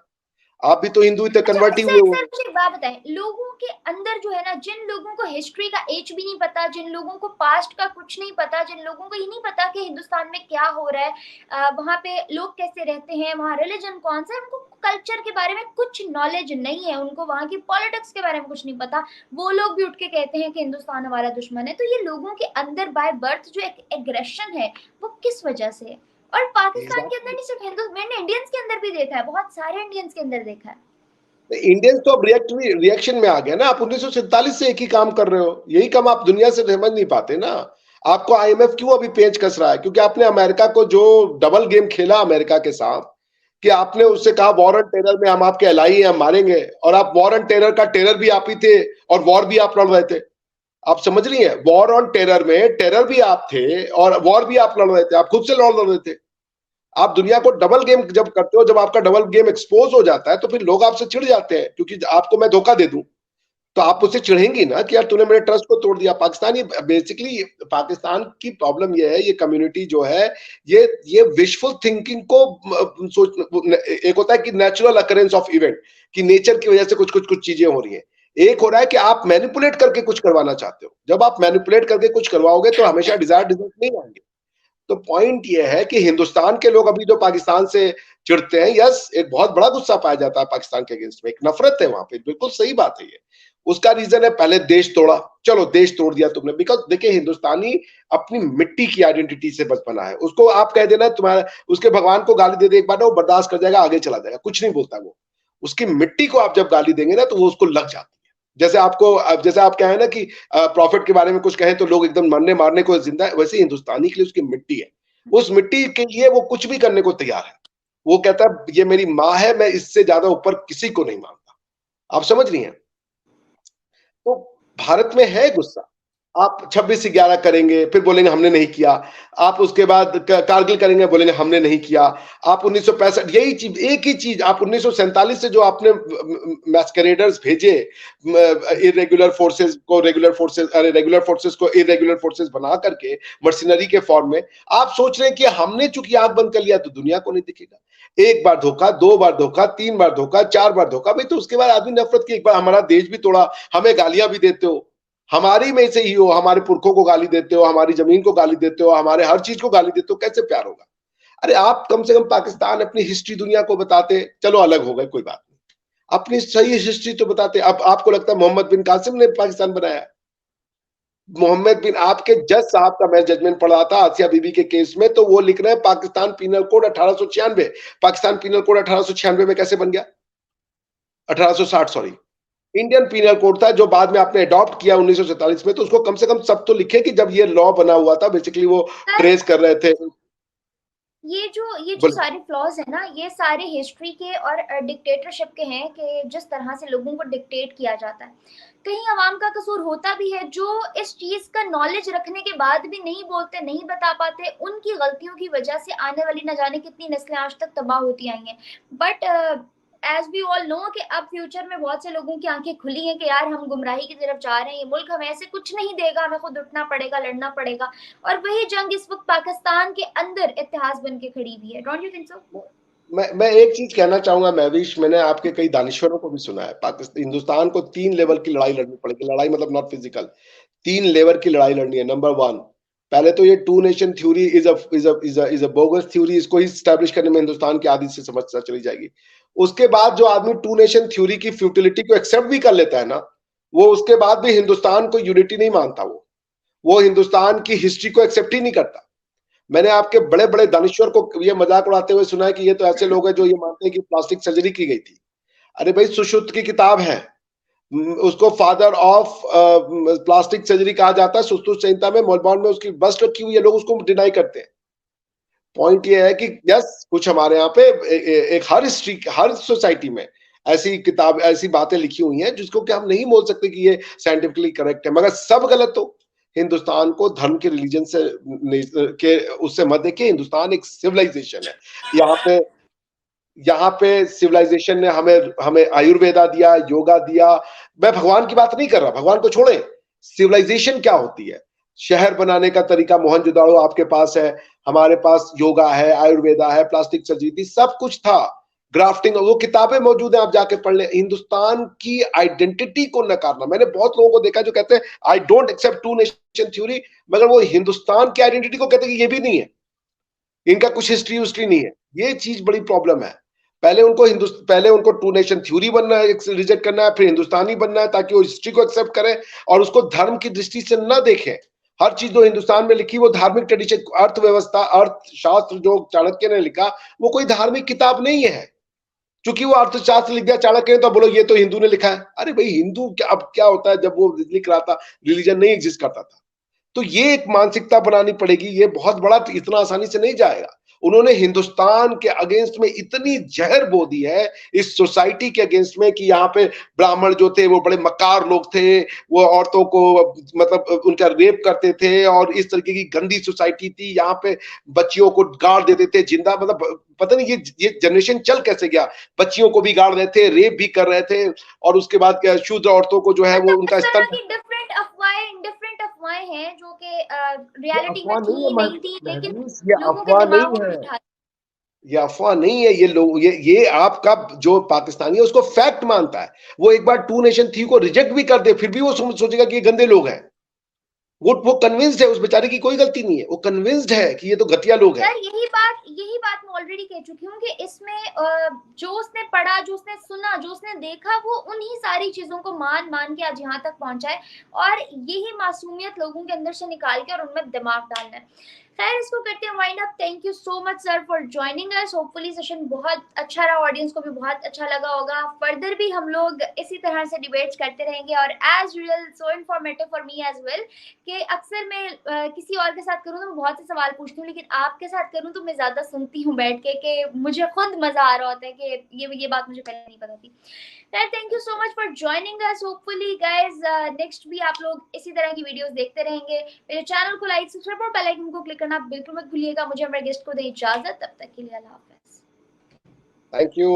आप भी तो हिंदू थे, कन्वर्ट ही हुए हो। सर मुझे एक बात बताएं, लोगों के अंदर जो है ना, जिन लोगों को हिस्ट्री का एच भी नहीं पता, जिन लोगों को पास्ट का कुछ नहीं पता, जिन लोगों को ये नहीं पता कि हिंदुस्तान में क्या हो रहा है, वहां पे लोग कैसे रहते हैं, वहाँ रिलीजन कौन सा है, उनको कल्चर के बारे में कुछ नॉलेज नहीं है, उनको वहाँ की पॉलिटिक्स के बारे में कुछ नहीं पता, वो लोग भी उठ के कहते हैं कि हिंदुस्तान हमारा दुश्मन है। तो ये लोगों के अंदर बाय बर्थ जो एक एग्रेशन है वो किस वजह से है? और पाकिस्तान के अंदर नहीं, सिर्फ हिंदू, मैंने इंडियंस के अंदर भी देखा है, बहुत सारे इंडियंस के अंदर देखा है। इंडियंस तो अब रिएक्शन में आ गया ना। आप 1947 से एक ही काम कर रहे हो, यही काम आप दुनिया से समझ नहीं पाते ना। आपको आईएमएफ क्यों अभी पेच कस रहा है? क्योंकि आपने अमेरिका को जो डबल गेम खेला अमेरिका के साथ, कि आपने उससे कहा वॉर ऑन टेरर में हम आपके एलाई हैं, हम मारेंगे, और आप वॉर ऑन टेरर का टेरर भी आप ही थे और वॉर भी आप लड़ रहे थे। आप समझ रही हैं? वॉर ऑन टेरर में टेरर भी आप थे और वॉर भी आप लड़ रहे थे, आप खुद से लड़ रहे थे। आप दुनिया को डबल गेम जब करते हो, जब आपका डबल गेम एक्सपोज हो जाता है तो फिर लोग आपसे चिढ़ जाते हैं। क्योंकि आपको मैं धोखा दे दूं तो आप मुझसे चिढ़ेंगी ना कि यार तूने मेरे ट्रस्ट को तोड़ दिया। पाकिस्तानी बेसिकली, पाकिस्तान की प्रॉब्लम ये है, ये कम्युनिटी जो है ये विशफुल थिंकिंग को सोच, एक होता है कि नेचुरल अकरेंस ऑफ इवेंट, कि नेचर की वजह से कुछ कुछ कुछ चीजें हो रही है। एक हो रहा है कि आप मैनिपुलेट करके कुछ करवाना चाहते हो। जब आप मैनिपुलेट करके कुछ करवाओगे तो हमेशा डिजायर्ड रिजल्ट नहीं आएंगे। तो पॉइंट ये है कि हिंदुस्तान के लोग अभी जो पाकिस्तान से चिढ़ते हैं, यस, एक बहुत बड़ा गुस्सा पाया जाता है पाकिस्तान के अगेंस्ट में, एक नफरत है वहां पे, बिल्कुल सही बात है ये। उसका रीजन है पहले देश तोड़ा, चलो देश तोड़ दिया तुमने। बिकॉज देखिए, हिंदुस्तानी अपनी मिट्टी की आइडेंटिटी से बच बना है। उसको आप कह देना तुम्हारा, उसके भगवान को गाली दे दे एक बार ना, वो बर्दाश्त कर जाएगा, आगे चला जाएगा, कुछ नहीं बोलता वो। उसकी मिट्टी को आप जब गाली देंगे ना तो वो उसको लग जाती है। जैसे आपको, जैसे आप कहें ना कि प्रॉफिट के बारे में कुछ कहें तो लोग एकदम मरने मारने को जिंदा है, वैसे हिंदुस्तानी के लिए उसकी मिट्टी है। उस मिट्टी के लिए वो कुछ भी करने को तैयार है। वो कहता है ये मेरी माँ है, मैं इससे ज्यादा ऊपर किसी को नहीं मानता। आप समझ रही हैं? तो भारत में है गुस्सा, आप 26/11 करेंगे, फिर बोलेंगे हमने नहीं किया। आप उसके बाद कारगिल करेंगे, बोलेंगे हमने नहीं किया। आप 1965, यही चीज, एक ही चीज, आप 1947 से जो आपने मैस्करेडर्स भेजे, इरेगुलर फोर्सेस को रेगुलर फोर्सेस, अरे रेगुलर फोर्सेस को इरेगुलर फोर्सेस बना करके मर्सिनरी के फॉर्म में, आप सोच रहे हैं कि हमने चूंकि आंख बंद कर लिया तो दुनिया को नहीं दिखेगा। एक बार धोखा, दो बार धोखा, तीन बार धोखा, चार बार धोखा, भाई तो उसके बाद आदमी नफरत की, एक बार हमारा देश भी तोड़ा, हमें गालियां भी देते हो, हमारी में से ही हो, हमारे पुरखों को गाली देते हो, हमारी जमीन को गाली देते हो, हमारे हर चीज को गाली देते हो, कैसे प्यार होगा? अरे आप कम से कम पाकिस्तान अपनी हिस्ट्री दुनिया को बताते, चलो अलग हो गए कोई बात नहीं, अपनी सही हिस्ट्री तो बताते। अब आपको लगता है मोहम्मद बिन कासिम ने पाकिस्तान बनाया? मोहम्मद बिन, आपके जज साहब का मैं जजमेंट पढ़ा था आसिया बीबी के केस में, तो वो लिख रहे हैं Pakistan penal code 1896, Pakistan penal code 1896 में कैसे बन गया? 1860 सॉरी, इंडियन पीनल कोड था जो बाद में आपने अडॉप्ट किया 1947 में, तो उसको कम से कम सब तो लिखे कि जब ये लॉ बना हुआ था, बेसिकली वो ट्रेस कर रहे थे। ये जो सारे फ्लॉज है ना, ये सारे हिस्ट्री के और डिक्टेटरशिप के हैं, कि जिस तरह से लोगों को डिक्टेट किया जाता है। कहीं अवाम का कसूर होता भी है, जो इस चीज का नॉलेज रखने के बाद भी नहीं बोलते, नहीं बता पाते, उनकी गलतियों की वजह से आने वाली न जाने कितनी नस्लें आज तक तबाह होती आई हैं। But as we all know कि अब फ्यूचर में बहुत से लोगों की आंखें खुली हैं कि यार हम गुमराही की तरफ जा रहे हैं, ये मुल्क हमें ऐसे कुछ नहीं देगा, हमें खुद उठना पड़ेगा, लड़ना पड़ेगा। और वही जंग इस वक्त पाकिस्तान के अंदर इतिहास बन के खड़ी हुई है। Don't you think so? मैं एक चीज कहना चाहूंगा महविश, मैंने आपके कई दानिश्वरों को भी सुना है, पाकिस्तान, हिंदुस्तान को 3 लेवल की लड़ाई लड़नी पड़ेगी। लड़ाई मतलब नॉट फिजिकल, 3 लेवल की लड़ाई लड़नी है। नंबर 1, पहले तो ये two nation theory is a bogus theory, इसको ही स्टैब्लिश करने में हिंदुस्तान की आदि से समझ चली जाएगी। उसके बाद जो आदमी टू नेशन थ्योरी की फ्यूटिलिटी को एक्सेप्ट भी कर लेता है ना, वो उसके बाद भी हिंदुस्तान को यूनिटी नहीं मानता, वो हिंदुस्तान की हिस्ट्री को एक्सेप्ट ही नहीं करता। मैंने आपके बड़े बड़े दानिश्वर को ये मजाक उड़ाते हुए सुना है कि ये तो ऐसे लोग हैं जो ये मानते हैं कि प्लास्टिक सर्जरी की गई थी। अरे भाई, सुश्रुत की किताब है, उसको फादर ऑफ प्लास्टिक सर्जरी कहा जाता है। सुश्रुत संहिता में मोलबॉन्ड में उसकी बस्ट रखी हुई है, लोग उसको डिनाई करते हैं। पॉइंट ये है कि यस, कुछ हमारे यहाँ पे एक हर हिस्ट्री, हर सोसाइटी में ऐसी किताब, ऐसी बातें लिखी हुई हैं जिसको कि हम नहीं बोल सकते कि ये साइंटिफिकली करेक्ट है, मगर सब गलत हो। हिंदुस्तान को धर्म के, रिलीजन से के उससे मत देखिए, हिंदुस्तान एक सिविलाइजेशन है। यहाँ पे सिविलाइजेशन ने हमें हमें आयुर्वेदा दिया, योगा दिया। मैं भगवान की बात नहीं कर रहा, भगवान को छोड़े, सिविलाइजेशन क्या होती है, शहर बनाने का तरीका मोहनजोदाड़ो आपके पास है, हमारे पास योगा है, आयुर्वेदा है, प्लास्टिक सर्जरी थी, सब कुछ था, ग्राफ्टिंग, वो किताबें मौजूद है, आप जाके पढ़ ले। हिंदुस्तान की आइडेंटिटी को नकारना, मैंने बहुत लोगों को देखा जो कहते हैं I don't accept two nation theory, मगर वो हिंदुस्तान की आइडेंटिटी को कहते हैं कि ये भी नहीं है, इनका कुछ हिस्ट्री उस्ट्री नहीं है। ये चीज बड़ी प्रॉब्लम है। पहले उनको टू नेशन थ्योरी बनना है, रिजेक्ट करना है, फिर हिंदुस्तानी बनना है ताकि वो हिस्ट्री को एक्सेप्ट करें और उसको धर्म की दृष्टि से न देखें। हर चीज जो हिंदुस्तान में लिखी वो धार्मिक ट्रेडिशन, अर्थव्यवस्था, अर्थशास्त्र जो चाणक्य ने लिखा वो कोई धार्मिक किताब नहीं है। क्योंकि वो अर्थशास्त्र लिख दिया चाणक्य ने तो बोलो ये तो हिंदू ने लिखा है। अरे भाई, हिंदू क्या, अब क्या होता है, जब वो लिख रहा था रिलीजन नहीं एग्जिस्ट करता था। तो ये एक मानसिकता बनानी पड़ेगी, ये बहुत बड़ा, इतना आसानी से नहीं जाएगा। उन्होंने हिंदुस्तान के अगेंस्ट में इतनी जहर बो दी है, इस सोसाइटी के अगेंस्ट में, कि यहाँ पे ब्राह्मण जो थे वो बड़े मकार लोग थे, वो औरतों को मतलब उनका रेप करते थे, और इस तरीके की गंदी सोसाइटी थी। यहाँ पे बच्चियों को गाड़ देते थे जिंदा, मतलब पता नहीं ये जनरेशन चल कैसे गया। बच्चियों को भी गाड़ रहे थे, रेप भी कर रहे थे, और उसके बाद शूद्र औरतों को जो है वो उनका स्तन, डिफरेंट अफवाहें हैं जो कि ये रियलिटी में अफवाह नहीं थी है नहीं थी, लेकिन महदीस, ये लोगों के अफवाह नहीं दिमागों में है, बिठा। ये अफवाह नहीं है। ये लोग, ये आपका जो पाकिस्तानी है उसको फैक्ट मानता है। वो एक बार टू नेशन थी को रिजेक्ट भी कर दे, फिर भी वो सोचेगा कि ये गंदे लोग हैं। वो कन्विंस्ड है, उस बेचारे की कोई गलती नहीं है, वो कन्विंस्ड है कि ये तो घटिया लोग हैं। सर यही बात मैं ऑलरेडी कह चुकी हूँ कि इसमें जो उसने पढ़ा, जो उसने सुना, जो उसने देखा, वो उन्हीं सारी चीजों को मान मान के आज यहाँ तक पहुंचा है। और यही मासूमियत लोगों के अंदर से निकाल के और उनमें दिमाग डालना है। खैर इसको करते हैं wind up. Thank you so much sir for joining us. Hopefully session बहुत अच्छा रहा, ऑडियंस को भी बहुत अच्छा लगा होगा। फर्दर भी हम लोग इसी तरह से डिबेट्स करते रहेंगे और as usual so informative for me as well कि अक्सर मैं किसी और के साथ करूँ तो मैं बहुत से सवाल पूछती हूँ, लेकिन आपके साथ करूँ तो मैं ज्यादा सुनती हूँ बैठ के कि मुझे खुद मजा आ रहा होता है कि ये बात मुझे पहले नहीं पता थी। Thank you so much for joining us. Hopefully guys next भी आप लोग इसी तरह की वीडियोस देखते रहेंगे। मेरे चैनल को लाइक सब्सक्राइब और बेल आइकन को क्लिक करना बिल्कुल मत भूलिएगा। मुझे हमारे गेस्ट को दें इजाजत, तब तक के लिए अल्लाह हाफिज। Thank you.